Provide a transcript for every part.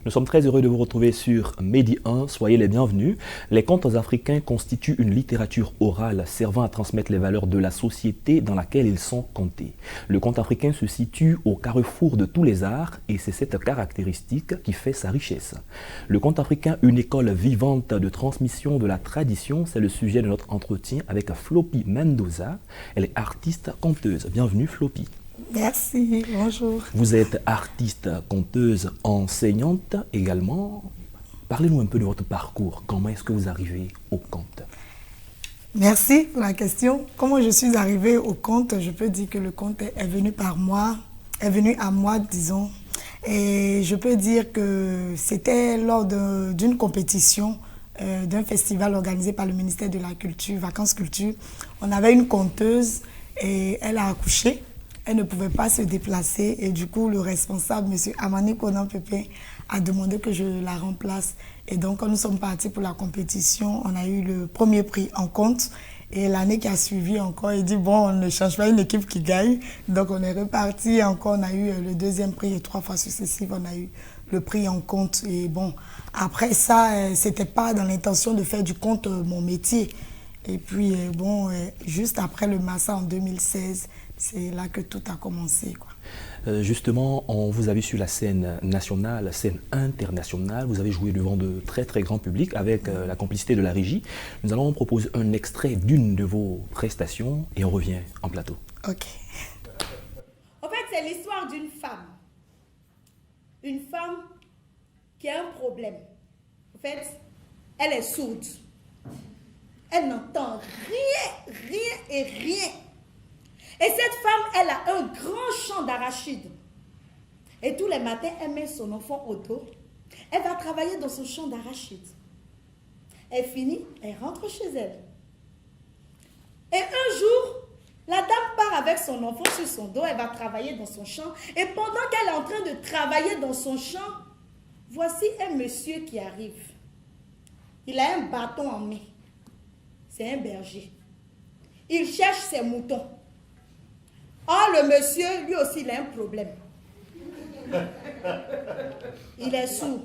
Nous sommes très heureux de vous retrouver sur Medi 1, soyez les bienvenus. Les contes africains constituent une littérature orale servant à transmettre les valeurs de la société dans laquelle ils sont contés. Le conte africain se situe au carrefour de tous les arts et c'est cette caractéristique qui fait sa richesse. Le conte africain, une école vivante de transmission de la tradition, c'est le sujet de notre entretien avec Floppy Mendoza. Elle est artiste conteuse. Bienvenue Floppy. Merci, bonjour. Vous êtes artiste, conteuse, enseignante également. Parlez-nous un peu de votre parcours. Comment est-ce que vous arrivez au conte? Merci pour la question. Comment je suis arrivée au conte? Je peux dire que le conte est venu par moi, est venu à moi, disons. Et je peux dire que c'était lors d'une compétition, d'un festival organisé par le ministère de la Culture, Vacances Culture. On avait une conteuse et elle a accouché. Elle ne pouvait pas se déplacer et du coup, le responsable, M. Amani Konan Pépé, a demandé que je la remplace. Et donc, quand nous sommes partis pour la compétition, on a eu le premier prix en conte. Et l'année qui a suivi encore, il dit, bon, on ne change pas une équipe qui gagne. Donc, on est reparti. Encore, on a eu le deuxième prix et 3 fois successifs, on a eu le prix en conte. Et bon, après ça, c'était pas dans l'intention de faire du conte mon métier. Et puis, bon, juste après le Massa en 2016, c'est là que tout a commencé, quoi. Justement, on vous a vu sur la scène nationale, la scène internationale. Vous avez joué devant de très très grands publics avec la complicité de la régie. Nous allons proposer un extrait d'une de vos prestations et on revient en plateau. Ok. En fait, c'est l'histoire d'une femme. Une femme qui a un problème. En fait, elle est sourde. Elle n'entend rien et rien. Et cette femme, elle a un grand champ d'arachides. Et tous les matins, elle met son enfant au dos. Elle va travailler dans son champ d'arachides. Elle finit, elle rentre chez elle. Et un jour, la dame part avec son enfant sur son dos. Elle va travailler dans son champ. Et pendant qu'elle est en train de travailler dans son champ, voici un monsieur qui arrive. Il a un bâton en main. C'est un berger. Il cherche ses moutons. Oh, le monsieur, lui aussi, il a un problème. Il est sourd.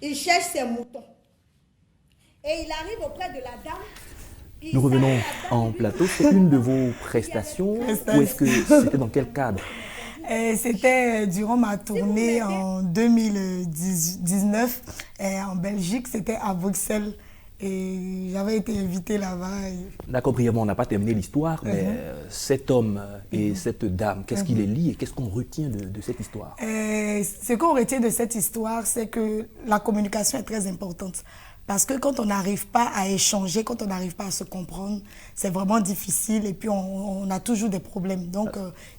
Il cherche ses moutons. Et il arrive auprès de la dame. Nous revenons en plateau. C'est une de vos prestations ou est-ce que c'était dans quel cadre? C'était durant ma tournée en 2019 en Belgique. C'était à Bruxelles. Et j'avais été invitée là-bas. D'accord, brièvement, on n'a pas terminé l'histoire, mais cet homme et cette dame, qu'est-ce qui les lie et qu'est-ce qu'on retient de cette histoire? Ce qu'on retient de cette histoire, c'est que la communication est très importante. Parce que quand on n'arrive pas à échanger, quand on n'arrive pas à se comprendre, c'est vraiment difficile et puis on a toujours des problèmes. Donc,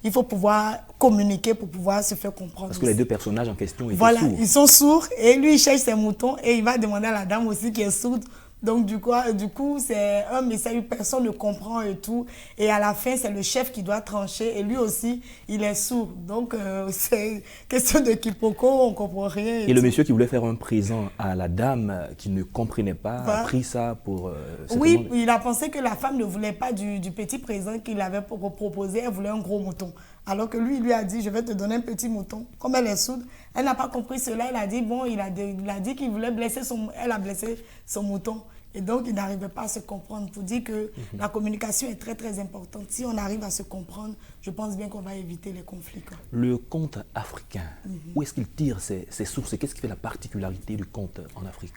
il faut pouvoir communiquer pour pouvoir se faire comprendre. Parce que les deux personnages en question étaient sourds. Voilà, ils sont sourds et lui, il cherche ses moutons et il va demander à la dame aussi qui est sourde. Donc, du coup, c'est un message où personne ne comprend et tout. Et à la fin, c'est le chef qui doit trancher. Et lui aussi, il est sourd. Donc, c'est question de quiproquo, on ne comprend rien. Et le monsieur qui voulait faire un présent à la dame qui ne comprenait pas, a pris ça pour... oui, il a pensé que la femme ne voulait pas du petit présent qu'il avait proposé. Elle voulait un gros mouton. Alors que lui a dit, je vais te donner un petit mouton. Comme elle est sourde, elle n'a pas compris cela. Elle a dit, bon, il a dit qu'il voulait blesser elle a blessé son mouton. Et donc, il n'arrivait pas à se comprendre. Pour dire que la communication est très, très importante. Si on arrive à se comprendre, je pense bien qu'on va éviter les conflits, quoi. Le conte africain, où est-ce qu'il tire ses sources? Qu'est-ce qui fait la particularité du conte en Afrique?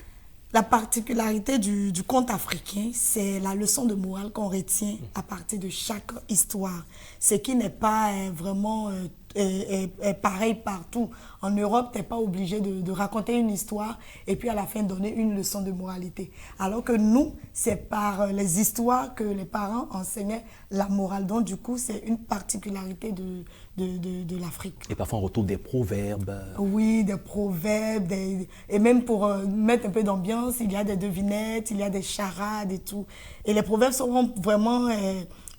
La particularité du conte africain, c'est la leçon de morale qu'on retient à partir de chaque histoire. Ce qui n'est pas vraiment est pareil partout. En Europe, tu n'es pas obligé de raconter une histoire et puis à la fin donner une leçon de moralité. Alors que nous, c'est par les histoires que les parents enseignaient la morale. Donc du coup, c'est une particularité de l'Afrique. Et parfois on retrouve des proverbes. Oui, des proverbes. Et même pour mettre un peu d'ambiance, il y a des devinettes, il y a des charades et tout. Et les proverbes sont vraiment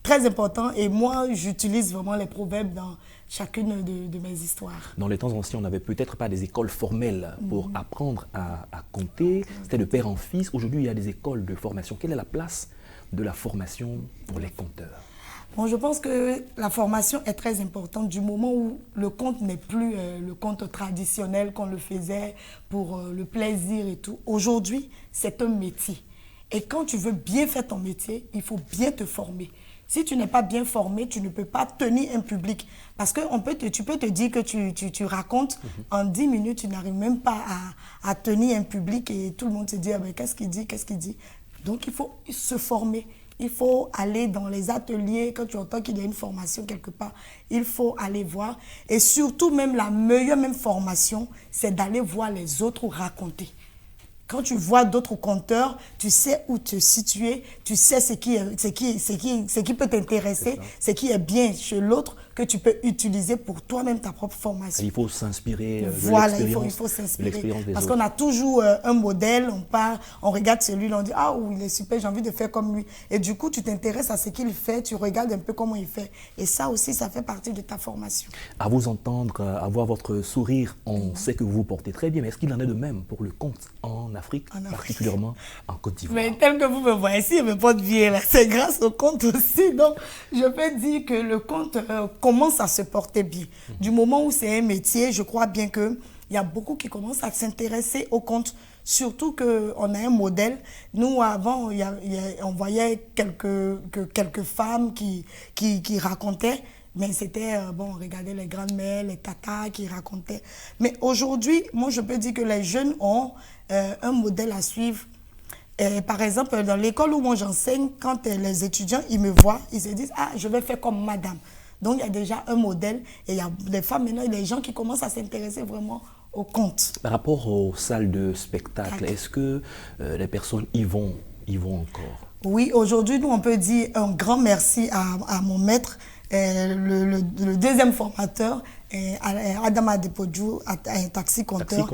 très importants. Et moi, j'utilise vraiment les proverbes dans chacune de mes histoires. Dans les temps anciens, on n'avait peut-être pas des écoles formelles pour apprendre à compter. C'était de père en fils. Aujourd'hui, il y a des écoles de formation. Quelle est la place de la formation pour les conteurs? Bon, je pense que la formation est très importante du moment où le compte n'est plus le compte traditionnel qu'on le faisait pour le plaisir et tout. Aujourd'hui, c'est un métier. Et quand tu veux bien faire ton métier, il faut bien te former. Si tu n'es pas bien formé, tu ne peux pas tenir un public. Parce que tu peux te dire que tu racontes, en 10 minutes, tu n'arrives même pas à tenir un public et tout le monde se dit, ah ben, qu'est-ce qu'il dit, qu'est-ce qu'il dit. Donc, il faut se former. Il faut aller dans les ateliers, quand tu entends qu'il y a une formation quelque part, il faut aller voir. Et surtout, même la meilleure formation, c'est d'aller voir les autres raconter. Quand tu vois d'autres conteurs, tu sais où te situer, tu sais ce qui peut t'intéresser, ce qui est bien chez l'autre, que tu peux utiliser pour toi-même ta propre formation. Il faut s'inspirer de voilà, il faut s'inspirer. Parce qu'on a toujours un modèle, on regarde celui-là, on dit « Ah, il est super, j'ai envie de faire comme lui ». Et du coup, tu t'intéresses à ce qu'il fait, tu regardes un peu comment il fait. Et ça aussi, ça fait partie de ta formation. À vous entendre, à voir votre sourire, on sait que vous vous portez très bien. Mais est-ce qu'il en est de même pour le compte en Afrique, particulièrement en Côte d'Ivoire? Mais tel que vous me voyez ici, je me porte bien là. C'est grâce au compte aussi. Donc, je peux dire que le compte commence à se porter bien. Du moment où c'est un métier, je crois bien qu'il y a beaucoup qui commencent à s'intéresser au compte. Surtout qu'on a un modèle. Nous, avant, on voyait quelques femmes qui racontaient. Mais c'était, bon, regardez les grandes-mères, les tatas qui racontaient. Mais aujourd'hui, moi, je peux dire que les jeunes ont un modèle à suivre. Et par exemple, dans l'école où moi j'enseigne, quand les étudiants, ils me voient, ils se disent « Ah, je vais faire comme madame ». Donc, il y a déjà un modèle. Et il y a des femmes maintenant, les gens qui commencent à s'intéresser vraiment au conte. Par rapport aux salles de spectacle, est-ce que les personnes y vont encore? Oui, aujourd'hui, nous, on peut dire un grand merci à mon maître, le deuxième formateur, Adam Adepodjou, un taxi compteur.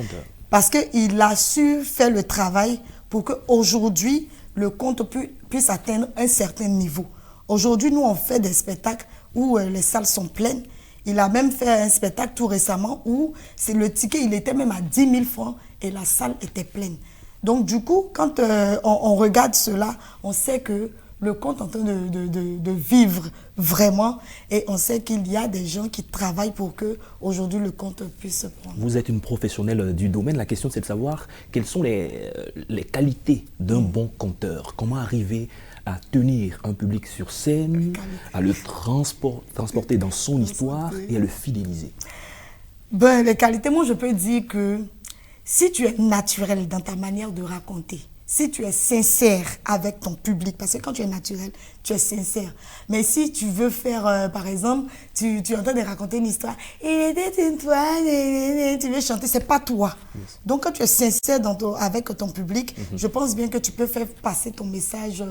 Parce qu'il a su faire le travail pour qu'aujourd'hui, le compte puisse atteindre un certain niveau. Aujourd'hui, nous, on fait des spectacles où les salles sont pleines. Il a même fait un spectacle tout récemment où le ticket, il était même à 10 000 francs et la salle était pleine. Donc, du coup, quand on regarde cela, on sait que le compte est en train de vivre vraiment et on sait qu'il y a des gens qui travaillent pour que aujourd'hui le compte puisse se prendre. Vous êtes une professionnelle du domaine. La question, c'est de savoir quelles sont les qualités d'un bon conteur. Comment arriver à tenir un public sur scène, à le transporter dans son histoire et à le fidéliser? Ben, les qualités, moi je peux dire que si tu es naturel dans ta manière de raconter, si tu es sincère avec ton public, parce que quand tu es naturel, tu es sincère. Mais si tu veux faire, par exemple, tu es en train de raconter une histoire, il était une fois, tu veux chanter, c'est pas toi. Yes. Donc quand tu es sincère avec ton public, je pense bien que tu peux faire passer ton message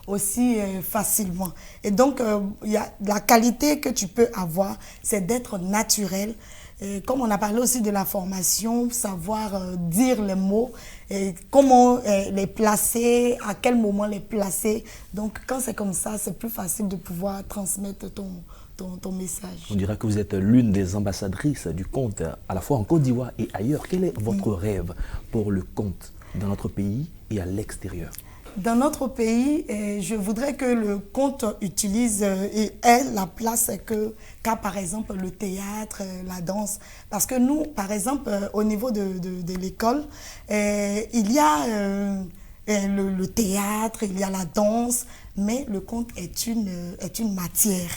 aussi facilement. Et donc, y a la qualité que tu peux avoir, c'est d'être naturel. Et comme on a parlé aussi de la formation, savoir dire les mots, et comment les placer, à quel moment les placer. Donc quand c'est comme ça, c'est plus facile de pouvoir transmettre ton message. On dirait que vous êtes l'une des ambassadrices du conte, à la fois en Côte d'Ivoire et ailleurs. Quel est votre rêve pour le conte dans notre pays et à l'extérieur? Dans notre pays, je voudrais que le conte utilise et ait la place qu'a par exemple le théâtre, la danse. Parce que nous, par exemple, au niveau de l'école, il y a le théâtre, il y a la danse, mais le conte est une matière.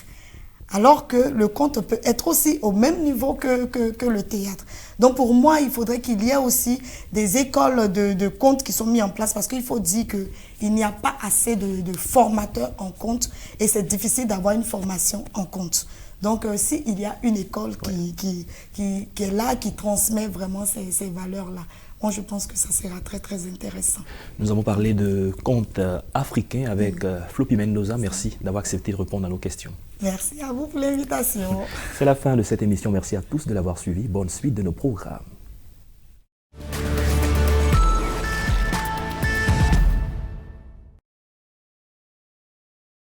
Alors que le conte peut être aussi au même niveau que le théâtre. Donc pour moi, il faudrait qu'il y ait aussi des écoles de conte qui sont mises en place parce qu'il faut dire qu'il n'y a pas assez de formateurs en conte et c'est difficile d'avoir une formation en conte. Donc s'il y a une école qui est là, qui transmet vraiment ces valeurs-là, moi, je pense que ça sera très, très intéressant. Nous avons parlé de contes africains avec Floppy Mendoza. Merci d'avoir accepté de répondre à nos questions. Merci à vous pour l'invitation. C'est la fin de cette émission. Merci à tous de l'avoir suivi. Bonne suite de nos programmes.